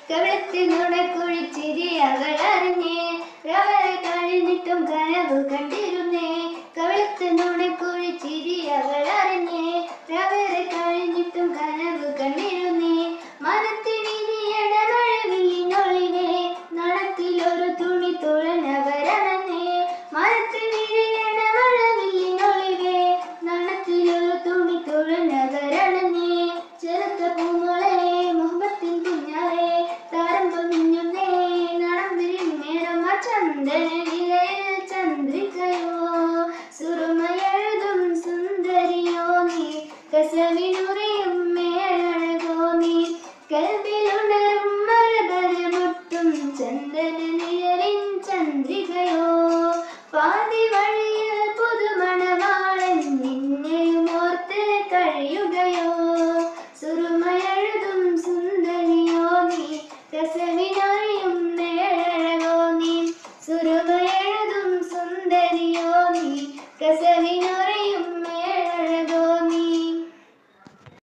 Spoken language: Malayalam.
കവിളത്തിൽ നുണക്കുഴിച്ചിരി അവൾ അറിഞ്ഞേ, രവരെ കഴിഞ്ഞിട്ടും കനവ് കണ്ടിരുന്നേ. കവിളത്തിൽ നുണക്കുഴിച്ചിരി അവൾ അറിഞ്ഞേ, രവരെ കഴിഞ്ഞിട്ടും കനവ് കണ്ടിരുന്നേ. മനത്തിനിയണ മഴവില്ലിനൊളിവേ, നടത്തിലൊരു തുണി തുഴഞ്ഞവരണേ. മനത്തിനിയണ മഴവില്ലിനൊളിവേ, നടത്തിലൊരു തുണി തുഴഞ്ഞവരണേ. ചെറുത്ത പൂമോളെ മുഹബത്തിൻ കുഞ്ഞാവേ, താരം പൊതിഞ്ഞുന്നേ നടന്നിരിൻ മേടമ ചന്ദന നിലയിൽ ചന്ദ്രികയോ. സുറുമയെഴുതും സുന്ദരിയോ നീ, കസവിനുറിയും മേലഴകോ നീ. കൽവിലുണരും മരബലമൊട്ടും ചന്ദന നിഴലിൻ ചന്ദ്രികയോ. പാതി വഴിയിൽ പുതുമണവാളൻ നിന്നെയും ഓർത്ത് കഴിയുകയോ. സുറുമയെഴുതും സുന്ദരിയോ നീ, കസവിനൊറിയും മേലഴകോ നീ. സുറുമയെഴുതും സുന്ദരിയോ നീ, കസവിനൊറിയും